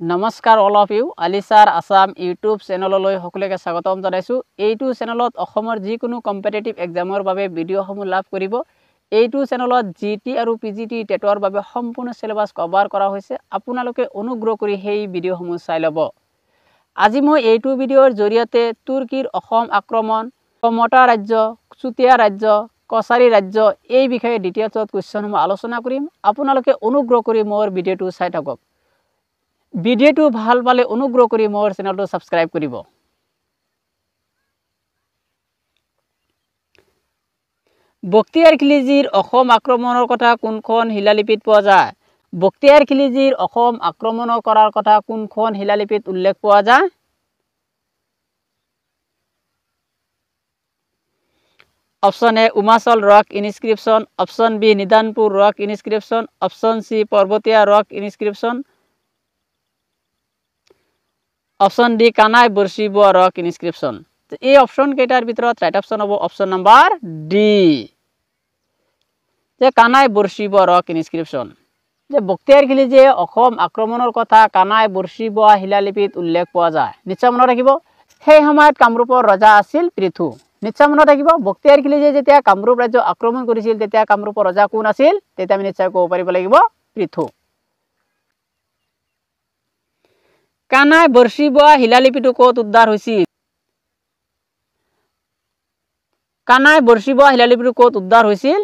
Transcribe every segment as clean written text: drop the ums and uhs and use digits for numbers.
নমস্কাৰ all of you আলিছাৰ Assam YouTube চেনেললৈ সকলোকে স্বাগতম জনাইছো। এইটো চেনেলত অসমৰ যিকোনো কম্পিটিটিভ এক্সামৰ বাবে ভিডিঅ'সমূহ লাভ কৰিব। এইটো চেনেলত জিটি আৰু পিজিটি টেটৰ বাবে সম্পূৰ্ণ সিলেবাস কভাৰ কৰা হৈছে। আপোনালোকে অনুগ্ৰহ কৰি সেই ভিডিঅ'সমূহ চাই ল'ব। আজি মই এইটো ভিডিঅ'ৰ জৰিয়তে তুৰ্কীৰ অসম আক্ৰমণ, কমতা ৰাজ্য, চুতীয়া ৰাজ্য, কছাৰী ৰাজ্য এই বিষয়ে ডিটেইলছত কুৱেশ্যনসমূহ আলোচনা কৰিম। আপোনালোকে অনুগ্ৰহ কৰি মোৰ ভিডিঅ'টো চাই থাকক। ভিডিঅ'টো ভাল পালে অনুগ্ৰহ কৰি মোৰ চেনেলটো সাবস্ক্ৰাইব কৰিব। বখতিয়াৰ খিলজিৰ অসম আক্ৰমণৰ কথা কোনখন শিলালিপিত পোৱা যায়? বখতিয়াৰ খিলজিৰ অসম আক্ৰমণ কৰাৰ কথা কোনখন শিলালিপিত উল্লেখ পোৱা যায়? Option A Umachal rock inscription, option B Nidanpur rock inscription, option C Parbatiya rock inscription, option D Kanai Barshibowa rock inscription. এই অপশন কেইটাৰ ভিতৰত ৰাইট অপশন হ'ব অপশন নাম্বাৰ ডি, যে কানাই বৰশিবোৱা ৰক ইনস্ক্ৰিপশন। যে বখতিয়াৰ খিলজিয়ে অসম আক্ৰমণৰ কথা কানাই বৰশিবোৱা শিলালিপিত উল্লেখ পোৱা যায়। নিশ্চয় মনত ৰাখিব, সেই সময়ত কামৰূপৰ ৰজা আছিল পৃথু। নিশ্চয় মনত ৰাখিব, বখতিয়াৰ খিলজিয়ে যেতিয়া কামৰূপ ৰাজ্য আক্ৰমণ কৰিছিল তেতিয়া কামৰূপৰ ৰজা কোন আছিল? তেতিয়া আমি নিশ্চয় ক'ব পাৰিব লাগিব পৃথু। কানাই বৰশিবোৱা শিলালিপিটো ক'ত উদ্ধাৰ হৈছিল? কানাই বৰশিবোৱা শিলালিপিটো ক'ত উদ্ধাৰ হৈছিল?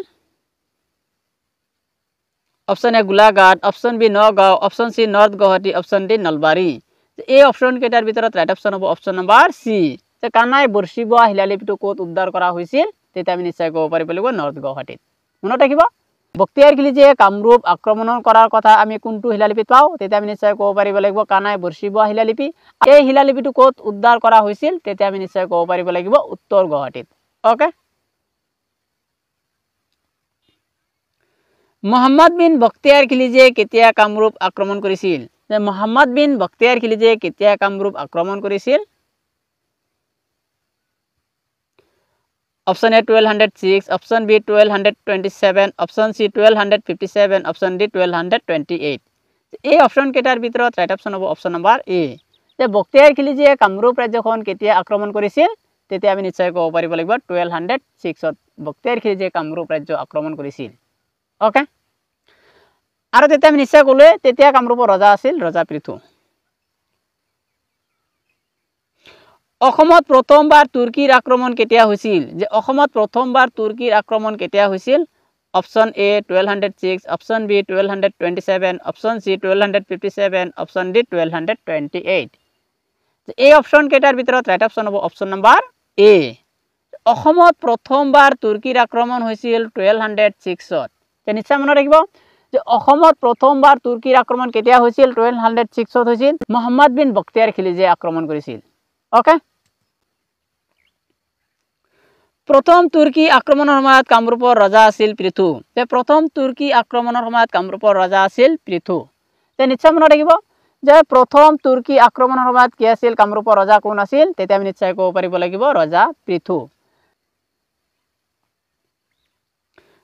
Option A Golaghat, option B Nagaon, option C north Guwahati, option D Nalbari. এই অপশন কেইটাৰ ভিতৰত ৰাইট অপশন হ'ব অপশন নাম্বাৰ সি, যে কানাই বৰশিবোৱা শিলালিপিটো ক'ত উদ্ধাৰ কৰা হৈছিল? তেতিয়া আমি নিশ্চয় ক'ব পাৰিব লাগিব নৰ্থ গুৱাহাটীত। মনত ৰাখিব, বখতিয়াৰ খিলজিয়ে কামৰূপ আক্ৰমণ কৰাৰ কথা আমি কোনটো শিলালিপিত পাওঁ? তেতিয়া আমি নিশ্চয় ক'ব পাৰিব লাগিব কানাই বৰশিবোৱা শিলালিপি। এই শিলালিপিটো ক'ত উদ্ধাৰ কৰা হৈছিল? তেতিয়া আমি নিশ্চয় ক'ব পাৰিব লাগিব উত্তৰ গুৱাহাটীত। ওকে। মহম্মদ বিন বখতিয়াৰ খিলজিয়ে কেতিয়া কামৰূপ আক্ৰমণ কৰিছিল? যে মহম্মদ বিন বখতিয়াৰ খিলজিয়ে কেতিয়া কামৰূপ আক্ৰমণ কৰিছিল? Option A 1206, option B 1227, option C 1257, option D 1228। এই অপশন কেইটাৰ ভিতৰত ৰাইট অপশন হ'ব অপশন নাম্বাৰ এ, যে বখতিয়াৰ খিলজিয়ে কামৰূপ ৰাজ্যখন কেতিয়া আক্ৰমণ কৰিছিল? তেতিয়া আমি নিশ্চয় ক'ব পাৰিব লাগিব 1206ত বখতিয়াৰ খিলজিয়ে কামৰূপ ৰাজ্য আক্ৰমণ কৰিছিল। ওকে। আৰু তেতিয়া আমি নিশ্চয় ক'লোৱে তেতিয়া কামৰূপৰ ৰজা আছিল ৰজা পৃথু। অসমত প্ৰথমবাৰ তুৰ্কীৰ আক্ৰমণ কেতিয়া হৈছিল? যে অসমত প্ৰথমবাৰ তুৰ্কীৰ আক্ৰমণ কেতিয়া হৈছিল? Option A 1206, option B 1227, option C 1257, option D 1228। এই অপশন কেইটাৰ ভিতৰত ৰাইট অপশন হ'ব অপশন নাম্বাৰ এ, অসমত প্ৰথমবাৰ তুৰ্কীৰ আক্ৰমণ হৈছিল 1206ত। নিশ্চয় মনত ৰাখিব, যে অসমত প্ৰথমবাৰ তুৰ্কীৰ আক্ৰমণ কেতিয়া হৈছিল? 1206ত হৈছিল। মহম্মদ বিন বখতিয়াৰ খিলজিয়ে আক্ৰমণ কৰিছিল। ওকে। প্ৰথম তুৰ্কী আক্ৰমণৰ সময়ত কামৰূপৰ ৰজা আছিল পৃথু। প্ৰথম তুৰ্কী আক্ৰমণৰ সময়ত কামৰূপৰ ৰজা আছিল পৃথু। নিশ্চয় মনত ৰাখিব, যে প্ৰথম তুৰ্কী আক্ৰমণৰ সময়ত কি আছিল? কামৰূপৰ ৰজা কোন আছিল? তেতিয়া আমি নিশ্চয় ক'ব পাৰিব লাগিব ৰজা পৃথু।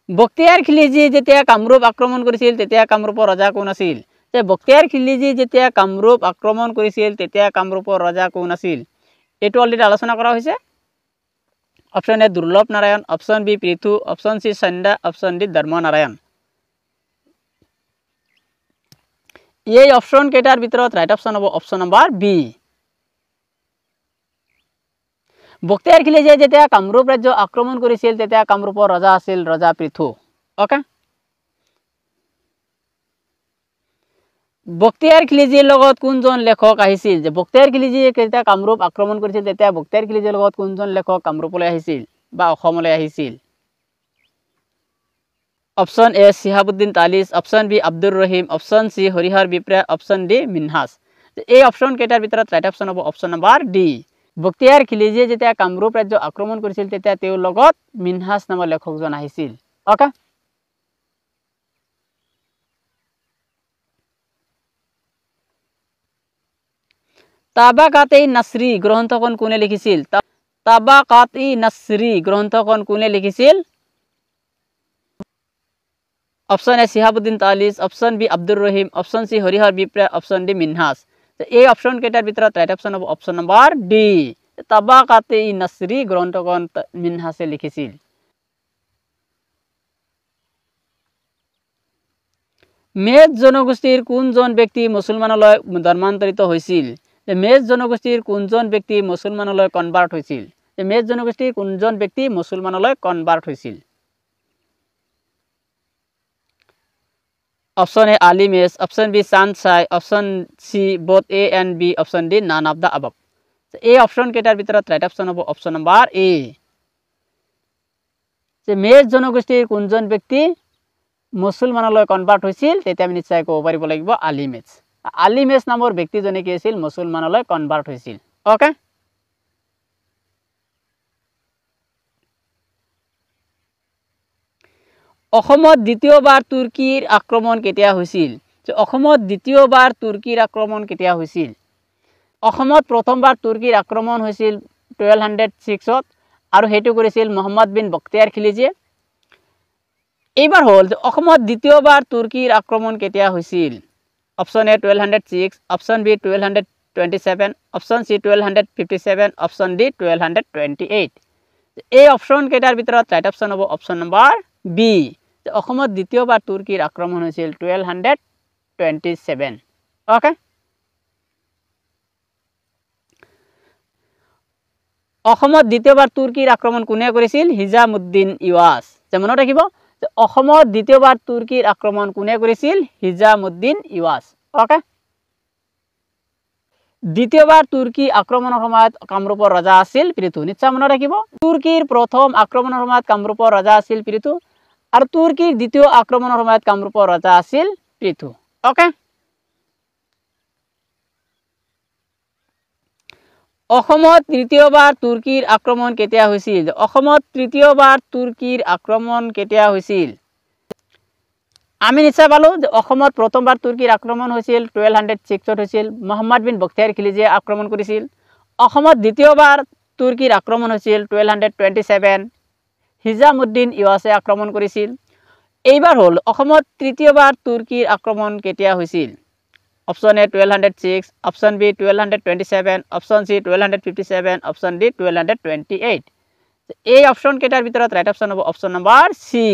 বখতিয়াৰ খিলজি যেতিয়া কামৰূপ আক্ৰমণ কৰিছিল তেতিয়া কামৰূপৰ ৰজা কোন আছিল? বখতিয়াৰ খিলজি যেতিয়া কামৰূপ আক্ৰমণ কৰিছিল তেতিয়া কামৰূপৰ ৰজা কোন আছিল? এইটো অলৰেডি আলোচনা কৰা হৈছে। Option A Durlabh Narayan, option B Prithu, option C Sandhya, option D Dharma Narayan. এই অপশন কেইটাৰ ভিতৰত ৰাইট অপশন হ'ব অপশন নাম্বাৰ বি। বখতিয়াৰ খিলজিয়ে যেতিয়া কামৰূপ ৰাজ্য আক্ৰমণ কৰিছিল তেতিয়া কামৰূপৰ ৰজা আছিল ৰজা পৃথু। ওকে। বখতিয়াৰ খিলজিৰ লগত কোনজন লেখক আহিছিল? যে বখতিয়াৰ খিলজিয়ে যেতিয়া কামৰূপ আক্ৰমণ কৰিছিল তেতিয়া বখতিয়াৰ খিলজিৰ লগত কোনজন লেখক কামৰূপলৈ আহিছিল বা অসমলৈ আহিছিল? Option A Shihabuddin Talish, option B Abdur Rahim, option C Harihar Bipra, option D Minhaj. এই অপশন কেইটাৰ ভিতৰত ৰাইট অপশন হ'ব অপশন নাম্বাৰ ডি। বখতিয়াৰ খিলজিয়ে যেতিয়া কামৰূপ ৰাজ্য আক্ৰমণ কৰিছিল তেতিয়া তেওঁৰ লগত মিনহাজ নামৰ লেখকজন আহিছিল। ওকে। তাবাকাত-ই-নাছৰী গ্ৰন্থখন কোনে লিখিছিল? তাবাকাত-ই-নাছৰী গ্ৰন্থখন কোনে লিখিছিল? Option A Shihabuddin Talish, option B Abdur Rahim, option C Harihar Bipra, option D Minhaj. এই অপশন কেইটাৰ ভিতৰত ৰাইট অপশন হ'ব অপশন নম্বৰ ডি তাবাকাতে নাছৰী গ্ৰন্থখন মিনহাছে লিখিছিল মেজ জনগোষ্ঠীৰ কোনজন ব্যক্তি মুছলমানলৈ ধৰ্মান্তৰিত হৈছিল মেজ জনগোষ্ঠীৰ কোনজন ব্যক্তি মুছলমানলৈ কনভাৰ্ট হৈছিল মেজ জনগোষ্ঠীৰ কোনজন ব্যক্তি মুছলমানলৈ কনভাৰ্ট হৈছিল option A Ali Mech option B Chand Sai option C both A and B option D none of the above এই অপশন কেইটাৰ ভিতৰত ৰাইট অপশন হ'ব অপশন নম্বৰ এ যে মেজ জনগোষ্ঠীৰ কোনজন ব্যক্তি মুছলমানলৈ কনভাৰ্ট হৈছিল তেতিয়া আমি নিশ্চয় ক'ব পাৰিব লাগিব আলী মেজ নামৰ ব্যক্তিজনে কি আছিল মুছলমানলৈ কনভাৰ্ট হৈছিল ওকে অসমত দ্বিতীয়বাৰ তুৰ্কীৰ আক্ৰমণ কেতিয়া হৈছিল অসমত দ্বিতীয়বাৰ তুৰ্কীৰ আক্ৰমণ কেতিয়া হৈছিল অসমত প্ৰথমবাৰ তুৰ্কীৰ আক্ৰমণ হৈছিল 1206 আৰু হেতু কৰিছিল মোহাম্মদ বিন বখতিয়াৰ খিলজীয়ে এইবাৰ হ'ল অসমত দ্বিতীয়বাৰ তুৰ্কীৰ আক্ৰমণ কেতিয়া হৈছিল option A 1206 option B 1227 option C 1257 option D 1228 এই অপশন কেইটাৰ ভিতৰত ৰাইট অপশন হ'ব অপশন নম্বৰ বি অসমত দ্বিতীয়বাৰ তুৰ্কীৰ আক্ৰমণ হৈছিল 1227 ওকে অসমত দ্বিতীয়বাৰ তুৰ্কীৰ আক্ৰমণ কোনে কৰিছিল হিজামুদ্দিন ইৱাজ মনত ৰাখিব অসমত দ্বিতীয়বাৰ তুৰ্কীৰ আক্ৰমণ কোনে কৰিছিল হিজামুদ্দিন ইৱাজ ওকে দ্বিতীয়বাৰ তুৰ্কী আক্ৰমণৰ সময়ত কামৰূপৰ ৰজা আছিল পৃথু নিশ্চয় মনত ৰাখিব তুৰ্কীৰ প্ৰথম আক্ৰমণৰ সময়ত কামৰূপৰ ৰজা আছিল পৃথু আৰু তুৰ্কীৰ দ্বিতীয় আক্ৰমণৰ সময়ত কামৰূপৰ ৰজা আছিল পৃথু ওকে অসমত তৃতীয়বাৰ তুৰ্কীৰ আক্ৰমণ কেতিয়া হৈছিল অসমত তৃতীয়বাৰ তুৰ্কীৰ আক্ৰমণ কেতিয়া হৈছিল আমি নিশ্চয় পালো যে অসমত প্ৰথমবাৰ তুৰ্কীৰ আক্ৰমণ হৈছিল 1206 হৈছিল মোহাম্মদ বিন বখতিয়াৰ খিলজীয়ে আক্ৰমণ কৰিছিল অসমত দ্বিতীয়বাৰ তুৰ্কীৰ আক্ৰমণ হৈছিল 1227 হিজামুদ্দিন ইৱাজে আক্ৰমণ কৰিছিল এইবাৰ হ'ল অসমত তৃতীয়বাৰ তুৰ্কীৰ আক্ৰমণ কেতিয়া হৈছিল option A 1206 option B 1227 option C 1257 option D 1228 এই অপশন কেইটাৰ ভিতৰত ৰাইট অপশন হ'ব অপশন নম্বৰ সি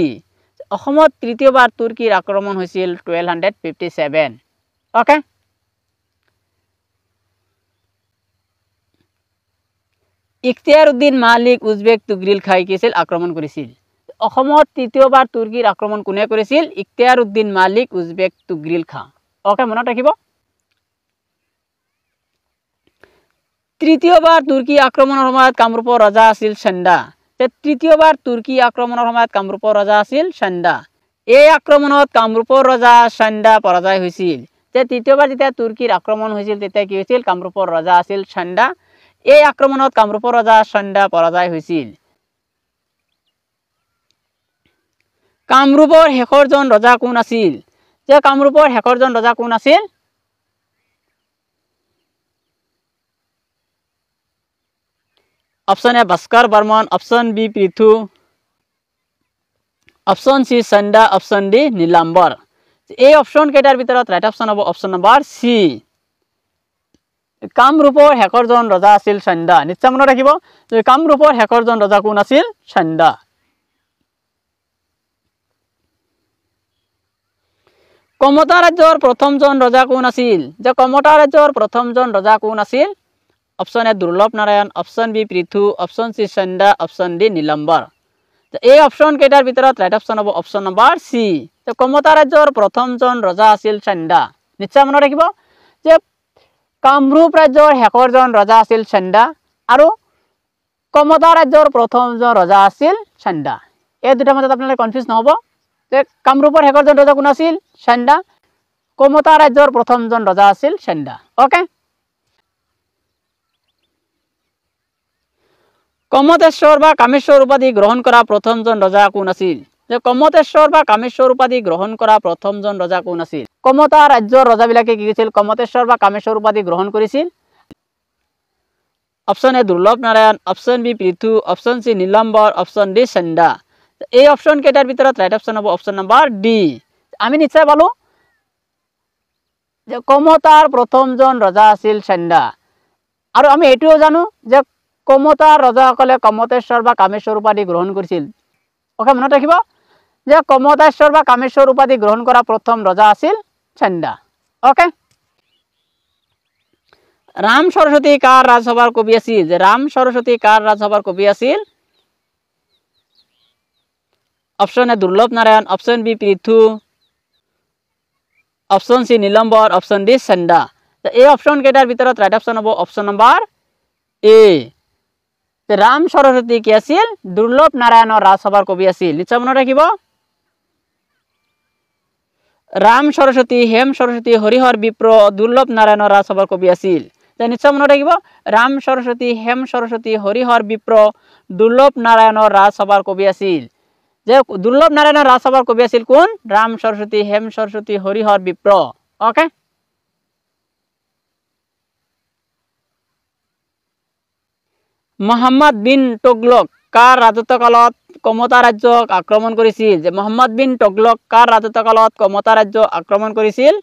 অসমত তৃতীয়বাৰ তুৰ্কীৰ আক্ৰমণ হৈছিল 1257 ওকে ইখতিয়াৰুদ্দিন মালিক উজবেক তুগৰিল খাই কিছিল আক্ৰমণ কৰিছিল অসমত তৃতীয়বাৰ তুৰ্কীৰ আক্ৰমণ কোনে কৰিছিল ইখতিয়াৰুদ্দিন মালিক উজবেক তুগৰিল খা ওকে মনত ৰাখিব তৃতীয়বাৰ তুৰ্কী আক্ৰমণৰ সময়ত কামৰূপৰ ৰজা আছিল চন্দা তৃতীয়বাৰ তুৰ্কী আক্ৰমণৰ সময়ত কামৰূপৰ ৰজা আছিল চন্দা এই আক্ৰমণত কামৰূপৰ ৰজা চন্দা পৰাজয় হৈছিল তৃতীয়বাৰ যেতিয়া তুৰ্কীৰ আক্ৰমণ হৈছিল তেতিয়া কি হৈছিল কামৰূপৰ ৰজা আছিল চন্দা এই আক্ৰমণত কামৰূপৰ ৰজা চন্দা পৰাজয় হৈছিল কামৰূপৰ শেষৰজন ৰজা কোন আছিল কামৰূপৰ শেষৰজন ৰজা কোন আছিল option A Bhaskar Barman option B Prithu option C Chanda option D Nilambar এই অপশন কেইটাৰ ভিতৰত ৰাইট অপশন হ'ব অপশন নম্বৰ সি কামৰূপৰ শেষৰজন ৰজা আছিল চন্দা নিশ্চয় মনত ৰাখিব যে কামৰূপৰ শেষৰজন ৰজা কোন আছিল চন্দা কমতা ৰাজ্যৰ প্ৰথমজন ৰজা কোন আছিল কমতা ৰাজ্যৰ প্ৰথমজন ৰজা কোন আছিল option A Durlabh Narayan option B Prithu option C Chanda option D Nilambar এই অপশন কেইটাৰ ভিতৰত ৰাইট অপশন হ'ব অপশন নম্বৰ সি কমতা ৰাজ্যৰ প্ৰথমজন ৰজা আছিল চন্দা নিশ্চয় মনত ৰাখিব যে কামৰূপ ৰাজ্যৰ শেষৰজন ৰজা আছিল চন্দা আৰু কমতা ৰাজ্যৰ প্ৰথমজন ৰজা আছিল চন্দা এই দুটাৰ মাজত আপোনালোকে কনফিউজ নহব যে কামৰূপৰ শেষৰজন ৰজা কোন আছিল চন্দা কমতা ৰাজ্যৰ প্ৰথমজন ৰজা আছিল চন্দা ওকে কমতেশ্বৰ বা কামেশ্বৰ উপাধি গ্ৰহণ কৰা প্ৰথমজন ৰজা কোন আছিল কমতেশ্বৰ বা কামেশ্বৰ উপাধি গ্ৰহণ কৰা প্ৰথমজন ৰজা কোন আছিল কমতা ৰাজ্যৰ ৰজাবিলাকে কি কৰিছিল কমতেশ্বৰ বা কামেশ্বৰ উপাধি গ্ৰহণ কৰিছিল option A Durlabh Narayan option B Prithu option C Nilambar option D Chanda এই অপশন কেইটাৰ ভিতৰত ৰাইট অপশন হ'ব অপশন নম্বৰ ডি আমি নিশ্চয় পালো যে কমতাৰ প্ৰথমজন ৰজা আছিল চণ্ডা আৰু আমি এটোও জানো যে কমতাৰ ৰজাসকলে কমতেশ্বৰ বা কামেশ্বৰ উপাধি গ্ৰহণ কৰিছিল ওকে মনত ৰাখিব যে কমতেশ্বৰ বা কামেশ্বৰ উপাধি গ্ৰহণ কৰা প্ৰথম ৰজা আছিল চণ্ডা ওকে ৰাম সৰস্বতী কাৰ ৰাজসভাৰ কবি আছিল যে ৰাম সৰস্বতী কাৰ ৰাজসভাৰ কবি আছিল option A Durlabh Narayan option B Prithu option C Nilambar option D Chanda এই অপশন কেইটাৰ ভিতৰত ৰাইট অপশন হ'ব option number A Ram Saraswati কি আছিল দুৰ্লভ নাৰায়ণৰ ৰাজসভাৰ কবি আছিল নিশ্চয় মনত ৰাখিব ৰাম সৰস্বতী হেম সৰস্বতী হৰিহৰ বিপ্ৰ দুৰ্লভ নাৰায়ণৰ ৰাজসভাৰ কবি আছিল নিশ্চয় মনত ৰাখিব ৰাম সৰস্বতী হেম সৰস্বতী হৰিহৰ বিপ্ৰ দুৰ্লভ নাৰায়ণৰ ৰাজসভাৰ কবি আছিল যে দুৰ্লভ নাৰায়ণৰ ৰাজসভাৰ কবি আছিল কোন ৰাম সৰস্বতী হেম সৰস্বতী হৰিহৰ বিপ্ৰ ওকে মোহাম্মদ বিন তুগলক কাৰ ৰাজত্বকালত কমতা ৰাজ্যক আক্ৰমণ কৰিছিল যে মোহাম্মদ বিন তুগলক কাৰ ৰাজত্বকালত কমতা ৰাজ্য আক্ৰমণ কৰিছিল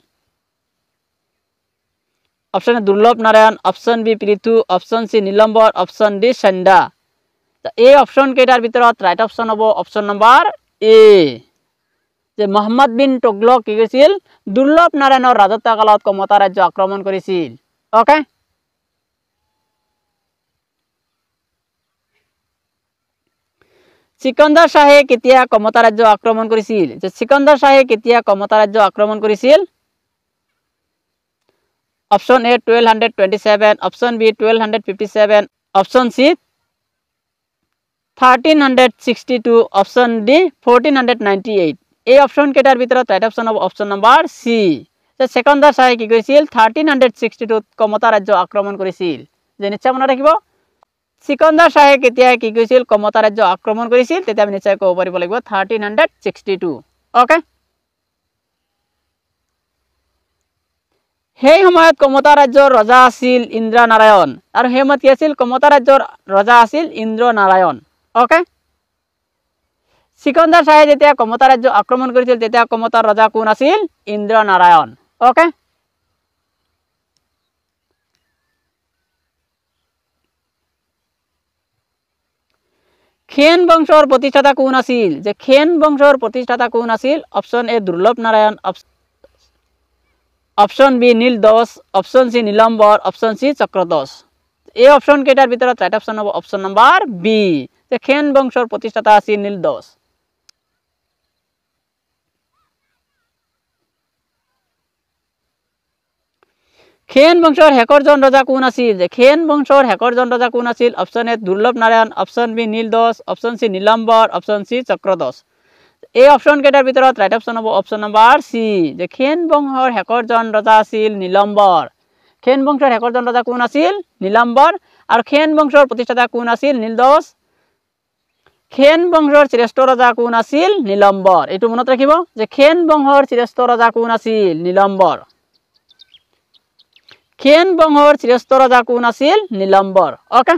option A Durlabh Narayan option B Prithu option C Nilambar option D Chanda এই অপশন কেইটাৰ ভিতৰত ৰাইট অপশন হ'ব অপশন নম্বৰ এ যে মোহাম্মদ বিন তুগলক কি কৰিছিল দুৰ্লভ নাৰায়ণৰ ৰাজত্বকালত কমতা ৰাজ্য আক্ৰমণ কৰিছিল ওকে সিকন্দৰ শাহে কেতিয়া কমতা ৰাজ্য আক্ৰমণ কৰিছিল যে সিকন্দৰ শাহে কেতিয়া কমতা ৰাজ্য আক্ৰমণ কৰিছিল option A 1227 option B 1257 option C 1362 option D 1498 এই অপশন কেইটাৰ ভিতৰত ৰাইট অপশন হ'ব অপশন নম্বৰ সি যে সিকন্দৰ শাহে কি কৰিছিল 1362 কমতা ৰাজ্য আক্ৰমণ কৰিছিল যে নিশ্চয় মনত ৰাখিব সিকন্দৰ শাহে কেতিয়া কি কৰিছিল কমতা ৰাজ্য আক্ৰমণ কৰিছিল তেতিয়া আমি নিশ্চয় ক'ব পাৰিব লাগিব 1362 ওকে সেই সময়ত কমতা ৰাজ্যৰ ৰজা আছিল ইন্দ্ৰ নাৰায়ণ আৰু সেই সময়ত কি আছিল কমতা ৰাজ্যৰ ৰজা আছিল ইন্দ্ৰ নাৰায়ণ ওকে সিকন্দৰ শাহে যেতিয়া কমতা ৰাজ্য আক্ৰমণ কৰিছিল তেতিয়া কমতাৰ ৰজা কোন আছিল ইন্দ্ৰ নাৰায়ণ ওকে খেন বংশৰ প্ৰতিষ্ঠাতা কোন আছিল যে খেন বংশৰ প্ৰতিষ্ঠাতা কোন আছিল option A Durlabh Narayan option B Neel Das option C Nilambar option সি চক্ৰধ্বজ এই অপশন কেইটাৰ ভিতৰত ৰাইট অপশন হ'ব অপশন নম্বৰ বি যে খেন বংশৰ প্ৰতিষ্ঠাতা আছিল নীল দাস খেন বংশৰ শেষৰজন ৰজা কোন আছিল যে খেন বংশৰ শেষৰজন ৰজা কোন আছিল option A Durlabh Narayan option B Neel Das option C Nilambar option সি চক্ৰধ্বজ এই অপশন কেইটাৰ ভিতৰত ৰাইট অপশন হ'ব অপশন নম্বৰ সি যে খেন বংশৰ শেষৰজন ৰজা আছিল নীলম্বৰ খেন বংশৰ শেষৰজন ৰজা কোন আছিল নীলম্বৰ আৰু খেন বংশৰ প্ৰতিষ্ঠাতা কোন আছিল নীল দাস খেন বংশৰ শ্ৰেষ্ঠ ৰজা কোন আছিল নীলম্বৰ এইটো মনত ৰাখিব যে খেন বংশৰ শ্ৰেষ্ঠ ৰজা কোন আছিল নীলম্বৰ খেন বংশৰ শ্ৰেষ্ঠ ৰজা কোন আছিল নীলম্বৰ ওকে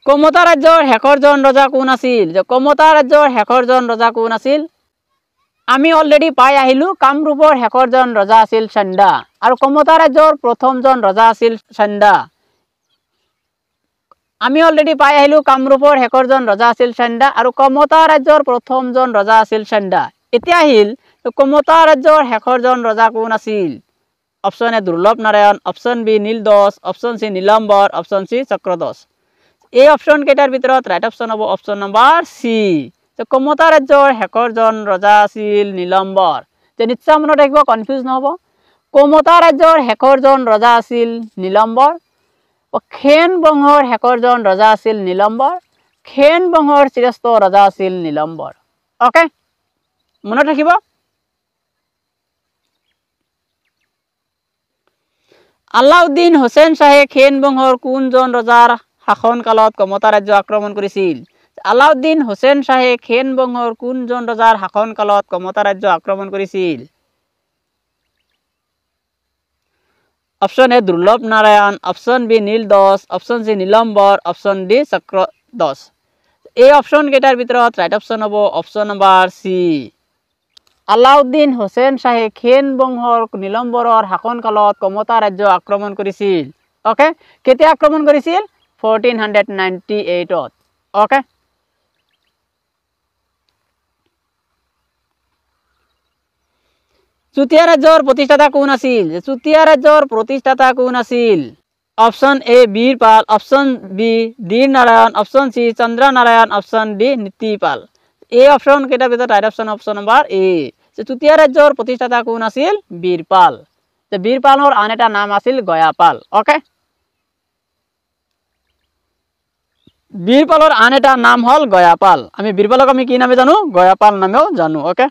কমতা ৰাজ্যৰ শেষৰজন ৰজা কোন আছিল যে কমতা ৰাজ্যৰ শেষৰজন ৰজা কোন আছিল আমি অলৰেডি পাই আহিলো কামৰূপৰ শেষৰজন ৰজা আছিল চণ্ডা আৰু কমতা ৰাজ্যৰ প্ৰথমজন ৰজা আছিল চণ্ডা আমি অলৰেডি পাই আহিলো কামৰূপৰ শেষৰজন ৰজা আছিল চণ্ডা আৰু কমতা ৰাজ্যৰ প্ৰথমজন ৰজা আছিল চণ্ডা এতিয়া আহিল কমতা ৰাজ্যৰ শেষৰজন ৰজা কোন আছিল option A Durlabh Narayan option B Neel Das option C Nilambar option সি চক্ৰধ্বজ এই অপশন কেইটাৰ ভিতৰত ৰাইট অপশন হ'ব অপশন নম্বৰ সি কমতা ৰাজ্যৰ শেষৰজন ৰজা আছিল নীলম্বৰ যে নিশ্চয় মনত ৰাখিব কনফিউজ নহব কমতা ৰাজ্যৰ শেষৰজন ৰজা আছিল নীলম্বৰ খেন বংশৰ শেষৰজন ৰজা আছিল নীলম্বৰ খেন বংশৰ শ্ৰেষ্ঠ ৰজা আছিল নীলম্বৰ ওকে মনত ৰাখিব আলাউদ্দিন হুছেইন শাহে খেন বংশৰ কোনজন ৰজাৰ শাসন কালত কমতা ৰাজ্য আক্ৰমণ কৰিছিল আলাউদ্দিন হুছেইন শাহে খেন বংশৰ কোনজন ৰজাৰ শাসন কালত কমতা ৰাজ্য আক্ৰমণ কৰিছিল option A Durlabh Narayan option B Neel Das option C Nilambar option D Chakradhwaj এই অপশন কেইটাৰ ভিতৰত ৰাইট অপশন হ'ব অপশন নম্বৰ সি আলাউদ্দিন হোসেন শাহে খেন বংশৰ নীলম্বৰৰ শাসনকালত কমতা ৰাজ্য আক্ৰমণ কৰিছিল ওকে কেতিয়া আক্ৰমণ কৰিছিল 1498 ত ওকে চুতীয়া ৰাজ্যৰ প্ৰতিষ্ঠাতা কোন আছিল চুতীয়া ৰাজ্যৰ প্ৰতিষ্ঠাতা কোন আছিল option A Birpal option B Dhir Narayan option C Chandra Narayan option D Nitipal এই অপশন কেইটাৰ ভিতৰত right option option number A Chutia ৰাজ্যৰ প্ৰতিষ্ঠাতা কোন আছিল বীৰপাল বীৰপালৰ আন এটা নাম আছিল গয়াপাল ওকে বীৰপালৰ আন এটা নাম হল গয়াপাল আমি বীৰপালক আমি কি নামে জানো গয়াপাল নামেও জানো ওকে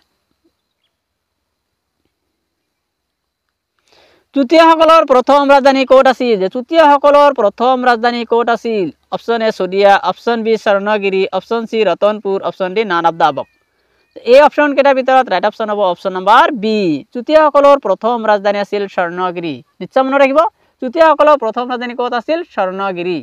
চুতীয়াসকলৰ প্ৰথম ৰাজধানী ক'ত আছিল চুতীয়াসকলৰ প্ৰথম ৰাজধানী ক'ত আছিল option A Sadiya option B Swarnagiri option C Ratanpur option D none of the above এই অপশন কেইটাৰ ভিতৰত ৰাইট অপশন হ'ব অপশন নম্বৰ বি চুতীয়াসকলৰ প্ৰথম ৰাজধানী আছিল স্বৰ্ণগিৰি নিশ্চয় মনত ৰাখিব চুতীয়াসকলৰ প্ৰথম ৰাজধানী ক'ত আছিল স্বৰ্ণগিৰি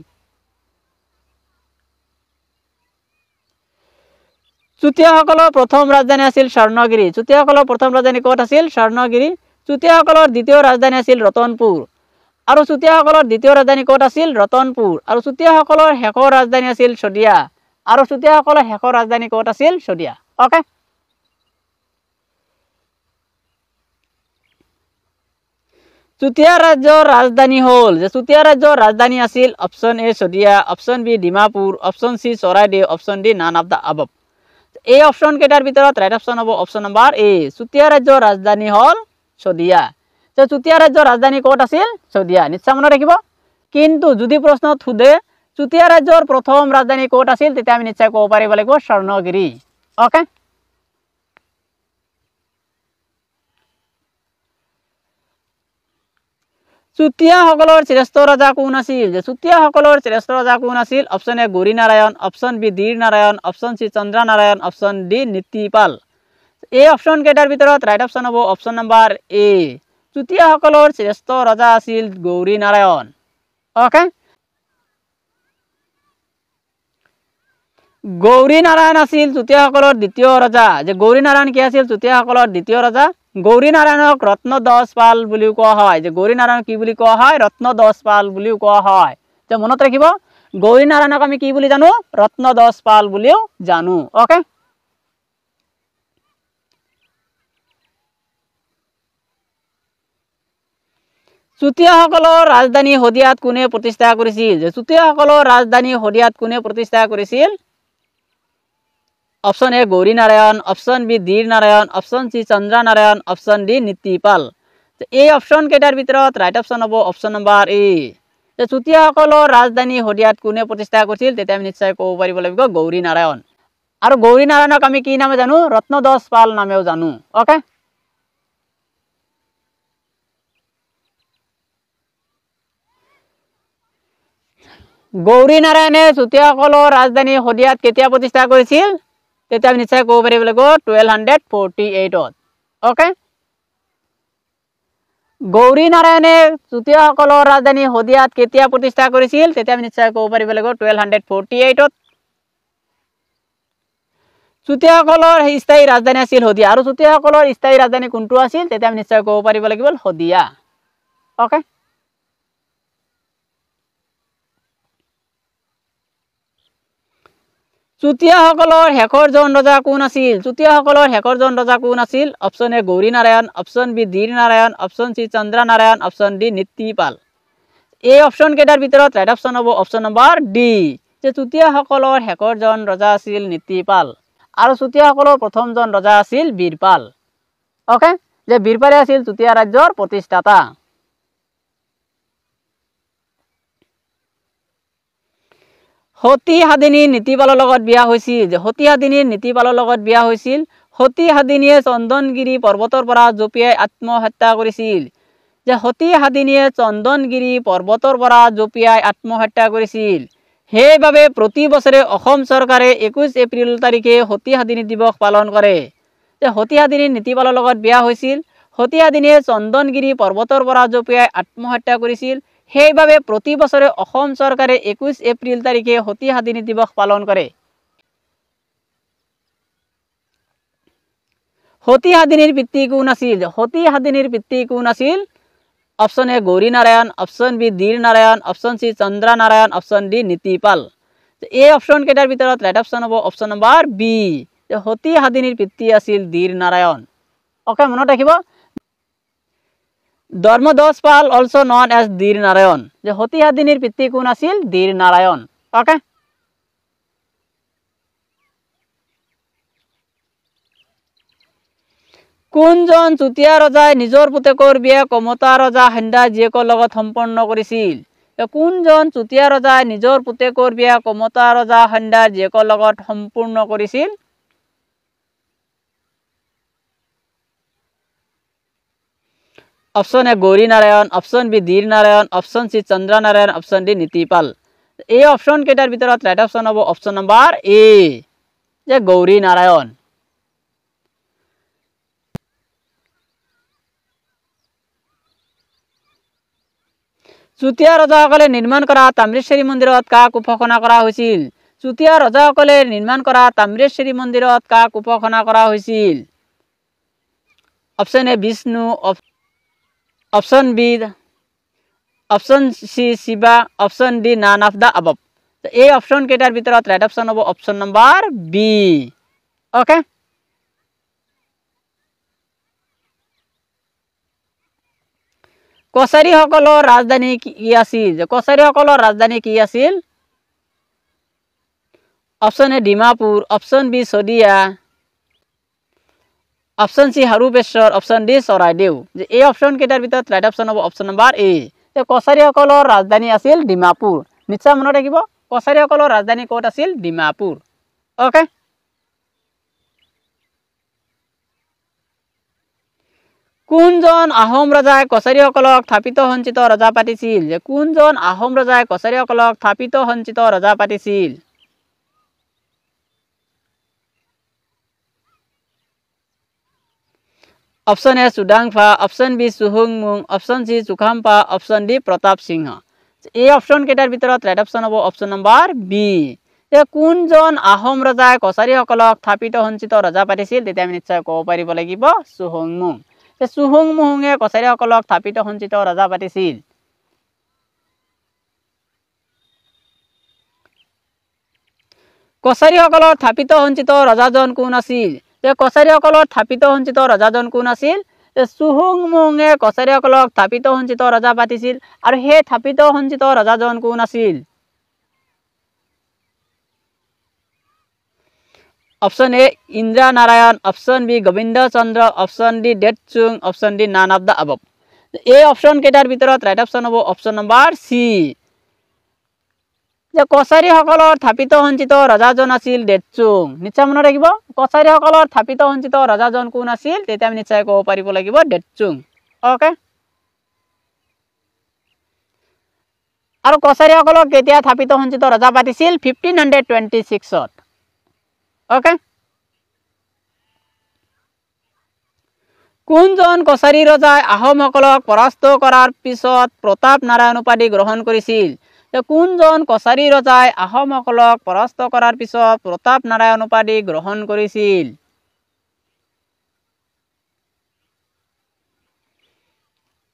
চুতীয়াসকলৰ প্ৰথম ৰাজধানী আছিল স্বৰ্ণগিৰি চুতীয়াসকলৰ প্ৰথম ৰাজধানী ক'ত আছিল স্বৰ্ণগিৰি চুতীয়াসকলৰ দ্বিতীয় ৰাজধানী আছিল ৰতনপুৰ আৰু চুতীয়াসকলৰ দ্বিতীয় ৰাজধানী ক'ত আছিল ৰতনপুৰ আৰু চুতীয়াসকলৰ শেষৰ ৰাজধানী আছিল সদিয়া আৰু চুতীয়াসকলৰ শেষৰ ৰাজধানী ক'ত আছিল সদিয়া ওকে চুতীয়া ৰাজ্যৰ ৰাজধানী হল চুতীয়া ৰাজ্যৰ ৰাজধানী আছিল option A Sadiya option B Dimapur option C Charaideo option D none of the above এই অপশন কেইটাৰ ভিতৰত ৰাইট অপশন হ'ব অপশন নম্বৰ এ চুতীয়া ৰাজ্যৰ ৰাজধানী হল সদিয়া চুতীয়া ৰাজ্যৰ ৰাজধানী ক'ত আছিল সদিয়া নিশ্চয় মনত ৰাখিব কিন্তু যদি প্ৰশ্নত সোধে চুতীয়া ৰাজ্যৰ প্ৰথম ৰাজধানী ক'ত আছিল তেতিয়া আমি নিশ্চয় ক'ব পাৰিব লাগিব স্বৰ্ণগিৰি ওকে চুতীয়াসকলৰ শ্ৰেষ্ঠ ৰজা কোন আছিল চুতীয়াসকলৰ শ্ৰেষ্ঠ ৰজা কোন আছিল option A Gauri Narayan option B Dhir Narayan option C Chandra Narayan option D Nitipal এই অপশন কেইটাৰ ভিতৰত ৰাইট অপশন হ'ব অপশন নম্বৰ এ চুতীয়াসকলৰ শ্ৰেষ্ঠ ৰজা আছিল গৌৰী নাৰায়ণ ওকে গৌৰী নাৰায়ণ আছিল চুতীয়াসকলৰ দ্বিতীয় ৰজা গৌৰী নাৰায়ণ কি আছিল চুতীয়াসকলৰ দ্বিতীয় ৰজা গৌৰী নাৰায়ণক ৰত্নদশ পাল বুলিও কোৱা হয় গৌৰী নাৰায়ণক কি বুলি কোৱা হয় ৰত্নদশ পাল বুলিও কোৱা হয় মনত ৰাখিব গৌৰী নাৰায়ণক আমি কি বুলি জানো ৰত্নদশ পাল বুলিও জানো ওকে চুতীয়াসকলৰ ৰাজধানী সদিয়াত কোনে প্ৰতিষ্ঠা কৰিছিল চুতীয়াসকলৰ ৰাজধানী সদিয়াত কোনে প্ৰতিষ্ঠা কৰিছিল option A Gauri Narayan option B Dhir Narayan option C Chandra Narayan option D Nitipal এই অপশন কেইটাৰ ভিতৰত ৰাইট অপশন হ'ব অপশন নম্বৰ এ চুতীয়াসকলৰ ৰাজধানী সদিয়াত কোনে প্ৰতিষ্ঠা কৰিছিল তেতিয়া আমি নিশ্চয় ক'ব পাৰিব লাগিব গৌৰী নাৰায়ণ আৰু গৌৰী নাৰায়ণক আমি কি নামে জানো ৰত্নদশ পাল নামেও জানো ওকে গৌৰী নাৰায়ণে চুতীয়াসকলৰ ৰাজধানী সদিয়াত কেতিয়া প্ৰতিষ্ঠা কৰিছিল তেতিয়া আমি নিশ্চয় ক'ব পাৰিব লাগিব 1248 ওকে গৌৰী নাৰায়ণে চুতীয়াসকলৰ ৰাজধানী সদিয়াত কেতিয়া প্ৰতিষ্ঠা কৰিছিল তেতিয়া আমি নিশ্চয় ক'ব পাৰিব লাগিব 1248 চুতীয়াসকলৰ স্থায়ী ৰাজধানী আছিল সদিয়া আৰু চুতীয়াসকলৰ স্থায়ী ৰাজধানী কোনটো আছিল তেতিয়া আমি নিশ্চয় ক'ব পাৰিব লাগিব সদিয়া ওকে চুতীয়াসকলৰ শেষৰজন ৰজা কোন আছিল চুতীয়াসকলৰ শেষৰজন ৰজা কোন আছিল option A Gauri Narayan option B Dhir Narayan option C Chandra Narayan option D Nitipal এই অপশন কেইটাৰ ভিতৰত ৰাইট অপশন হ'ব অপশন নম্বৰ ডি চুতীয়াসকলৰ শেষৰজন ৰজা আছিল নীতিপাল আৰু চুতীয়াসকলৰ প্ৰথমজন ৰজা আছিল বীৰপাল ওকে বীৰপালে আছিল চুতীয়া ৰাজ্যৰ প্ৰতিষ্ঠাতা সতী সাদিনী নীতিপালৰ লগত বিয়া হৈছিল সতী সাদিনীৰ নীতিপালৰ লগত বিয়া হৈছিল সতী সাদিনীয়ে চন্দনগিৰি পৰ্বতৰ পৰা জঁপিয়াই আত্মহত্যা কৰিছিল সতী সাদিনীয়ে চন্দনগিৰি পৰ্বতৰ পৰা জঁপিয়াই আত্মহত্যা কৰিছিল সেইবাবে প্ৰতি বছৰে অসম চৰকাৰে 21 এপ্ৰিল তাৰিখে সতী সাদিনী দিৱস পালন কৰে সতী সাদিনীৰ নীতিপালৰ লগত বিয়া হৈছিল সতী সাদিনীয়ে চন্দনগিৰি পৰ্বতৰ পৰা জঁপিয়াই আত্মহত্যা কৰিছিল সেইবাবে প্ৰতি বছৰে অসম চৰকাৰে 21 এপ্ৰিল তাৰিখে সতী সাদিনী দিৱস পালন কৰে সতী সাধিনীৰ পিতৃ কোন আছিল সতী সাধিনীৰ পিতৃ কোন আছিল option A Gauri Narayan option B Dhir Narayan option C Chandra Narayan option D Nitipal এই অপশন কেইটাৰ ভিতৰত ৰাইট অপশন হ'ব অপশন নম্বৰ বি সতী সাধিনীৰ পিতৃ আছিল ধীৰ নাৰায়ণ ওকে মনত ৰাখিব Dharmadas Pal also known as Dhir Narayan যে সতী সাধিনীৰ পিতৃ কোন আছিল ধীৰ নাৰায়ণ ওকে কোনজন চুতীয়া ৰজাই নিজৰ পুতেকৰ বিয়া কমতা ৰজা সন্ধ্যা জীয়েকৰ লগত সম্পন্ন কৰিছিল কোনজন চুতীয়া ৰজাই নিজৰ পুতেকৰ বিয়া কমতা ৰজা সন্ধ্যা জীয়েকৰ লগত সম্পূৰ্ণ কৰিছিল option A Gauri Narayan option B Dhir Narayan option C Chandra Narayan option D Nitipal এই অপশন কেইটাৰ ভিতৰত ৰাইট অপশন হ'ব অপশন নম্বৰ এ যে গৌৰী নাৰায়ণ চুতীয়া ৰজাসকলে নিৰ্মাণ কৰা তাম্ৰেশ্বৰী মন্দিৰত কাক উপাসনা কৰা হৈছিল চুতীয়া ৰজাসকলে নিৰ্মাণ কৰা তাম্ৰেশ্বৰী মন্দিৰত কাক উপাসনা কৰা হৈছিল option A Vishnu option B option C Shiva option D none of the above এই অপশন কেইটাৰ ভিতৰত ৰাইট অপশন হ'ব অপশন নম্বৰ বি ওকে কছাৰীসকলৰ ৰাজধানী কি আছিল কছাৰীসকলৰ ৰাজধানী কি আছিল option A Dimapur option B Sadiya option C Haruppeswar option D Charaideo যে এই অপশন কেইটাৰ ভিতৰত ৰাইট অপশন হ'ব অপশন নম্বৰ এ কছাৰীসকলৰ ৰাজধানী আছিল ডিমাপুৰ নিশ্চয় মনত ৰাখিব কছাৰীসকলৰ ৰাজধানী ক'ত আছিল ডিমাপুৰ ওকে কোনজন আহোম ৰজাই কছাৰীসকলক থাপিত সঞ্চিত ৰজা পাতিছিল যে কোনজন আহোম ৰজাই কছাৰীসকলক থাপিত সঞ্চিত ৰজা পাতিছিল option A Sudangpha option B সুহুংমুং option C Sukapha option D Pratap Singha এই অপশন কেইটাৰ ভিতৰত ৰাইট অপশন হ'ব অপশন নম্বৰ বি কোনজন আহোম ৰজাই কছাৰীসকলক থাপিত সঞ্চিত ৰজা পাতিছিল তেতিয়া আমি নিশ্চয় ক'ব পাৰিব লাগিব সুহুংমুং সুহুংমুঙে কছাৰীসকলক থাপিত সঞ্চিত ৰজা পাতিছিল কছাৰীসকলৰ থাপিত সঞ্চিত ৰজাজন কোন আছিল কছাৰীসকলৰ থাপিত সঞ্চিত ৰজাজন কোন আছিল সুহুংমুঙে কছাৰীসকলক থাপিত সঞ্চিত ৰজা পাতিছিল আৰু সেই থাপিত সঞ্চিত ৰজাজন কোন আছিল option A Indra Narayan option B Gobinda Chandra option D Detchung option D none of the above এই অপশন কেইটাৰ ভিতৰত ৰাইট অপশন হ'ব অপশন নম্বৰ সি যে কছাৰীসকলৰ থাপিত সঞ্চিত ৰজাজন আছিল ডেটচুং নিশ্চয় মনত ৰাখিব কছাৰীসকলৰ থাপিত সঞ্চিত ৰজাজন কোন আছিল তেতিয়া আমি নিশ্চয় ক'ব পাৰিব লাগিব ডেটচুং ওকে আৰু কছাৰীসকলক কেতিয়া থাপিত সঞ্চিত ৰজা পাতিছিল 1526 ওকে কোনজন কছাৰী ৰজাই আহোমসকলক পৰাস্ত কৰাৰ পিছত প্ৰতাপ নাৰায়ণ উপাধি গ্ৰহণ কৰিছিল কোনজন কছাৰী ৰজাই আহোমসকলক পৰাস্ত কৰাৰ পিছত প্ৰতাপ নাৰায়ণ উপাধি গ্ৰহণ কৰিছিল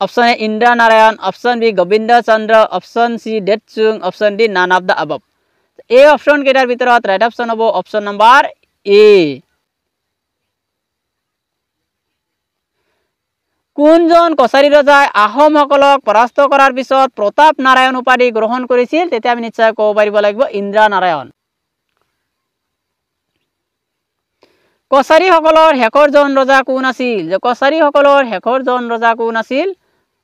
option A Indra Narayan option B Gobinda Chandra option C Detchung option D none of the above এই অপশন কেইটাৰ ভিতৰত ৰাইট অপশন হ'ব অপশন নম্বৰ এ কোনজন কছাৰী ৰজাই আহোমসকলক পৰাস্ত কৰাৰ পিছত প্ৰতাপ নাৰায়ণ উপাধি গ্ৰহণ কৰিছিল তেতিয়া আমি নিশ্চয় ক'ব পাৰিব লাগিব ইন্দ্ৰা নাৰায়ণ কছাৰীসকলৰ শেষৰজন ৰজা কোন আছিল যে কছাৰীসকলৰ শেষৰজন ৰজা কোন আছিল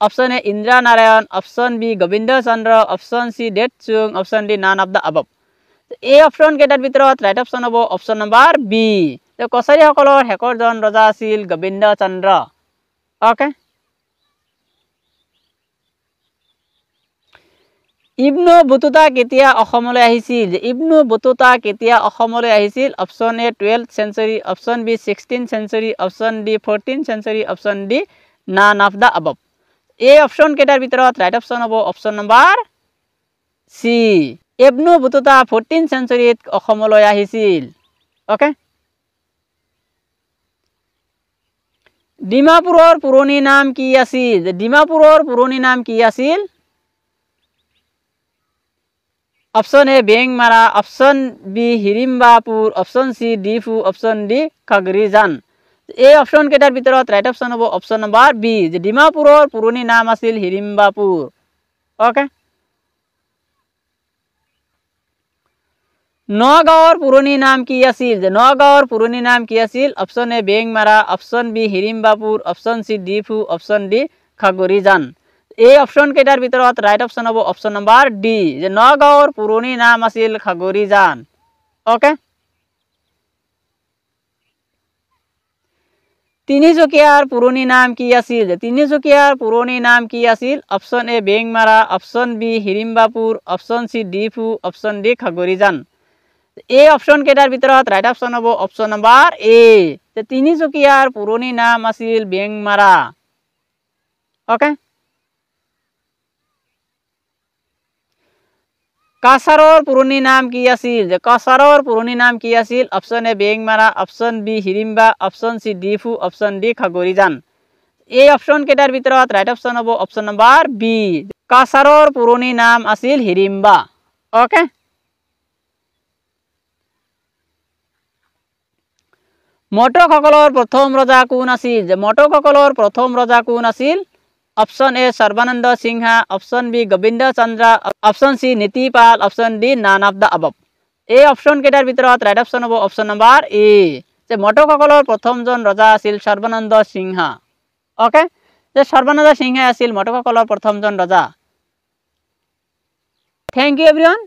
option A Indra Narayan option B Gobinda Chandra option C Detchung option D none of the above এই অপশন কেইটাৰ ভিতৰত ৰাইট অপশন হ'ব অপশন নম্বৰ বি কছাৰীসকলৰ শেষৰজন ৰজা আছিল Gobinda Chandra okay Ibn Battuta কেতিয়া অসমলৈ আহিছিল ইবনু বতুতা কেতিয়া অসমলৈ আহিছিল option A 12th century option B 16th century option D 14th century option D none of the above এই অপশন কেইটাৰ ভিতৰত ৰাইট অপশন হ'ব অপশন নম্বৰ সি ইবনু বতুতা 14th centuryত অসমলৈ আহিছিল ওকে ডিমাপুৰৰ পুৰণি নাম কি আছিল? ডিমাপুৰৰ পুৰণি নাম কি আছিল? Option A Bengmara, option B Hirimbapur, option C Diphu, option D Khagrijan. এই অপশন কেইটাৰ ভিতৰত ৰাইট অপশন হ'ব অপশন নম্বৰ বি, যে ডিমাপুৰৰ পুৰণি নাম আছিল হিৰিম্বাপুৰ। ওকে। নগাঁৱৰ পুৰণি নাম কি আছিল? যে নগাঁৱৰ পুৰণি নাম কি আছিল? Option A Bengmara, option B Hirimbapur, option C Diphu, option D Khagrijan. এই অপশন কেইটাৰ ভিতৰত ৰাইট অপশন হ'ব অপশন নম্বৰ ডি, যে নগাঁৱৰ পুৰণি নাম আছিল খাগৰিজান। ওকে। তিনিচুকীয়াৰ পুৰণি নাম কি আছিল? যে তিনিচুকীয়াৰ পুৰণি নাম কি আছিল? Option A Bengmara, option B Hirimbapur, option C Diphu, option D Khagrijan. এই অপশন কেইটাৰ ভিতৰত ৰাইট অপশন হ'ব অপশন নম্বৰ এ, যে তিনিচুকীয়াৰ পুৰণি নাম আছিল বেংমাৰা। ওকে। কাছাৰৰ পুৰণি নাম কি আছিল? যে কাছাৰৰ পুৰণি নাম কি আছিল? Option A Bengmara, option B Hirimba, option C Diphu, option D Khagrijan. এই অপশন কেইটাৰ ভিতৰত ৰাইট অপশন হ'ব অপশন নম্বৰ বি, কাছাৰৰ পুৰণি নাম আছিল হিৰিম্বা। ওকে। মটকসকলৰ প্ৰথম ৰজা কোন আছিল? যে মটকসকলৰ প্ৰথম ৰজা কোন আছিল? Option A Sarbananda Singha, option B Gobinda Chandra, option C Nitipal, option D none of the above. এই অপশন কেইটাৰ ভিতৰত ৰাইট অপশন হ'ব অপশন নম্বৰ এ, যে মটকসকলৰ প্ৰথমজন ৰজা আছিল সৰ্বানন্দ সিংহা। ওকে। যে সৰ্বানন্দ সিংহাই আছিল মটকসকলৰ প্ৰথমজন ৰজা। Thank you everyone.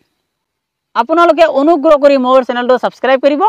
আপোনালোকে অনুগ্ৰহ কৰি মোৰ চেনেলটো ছাবস্ক্ৰাইব কৰিব।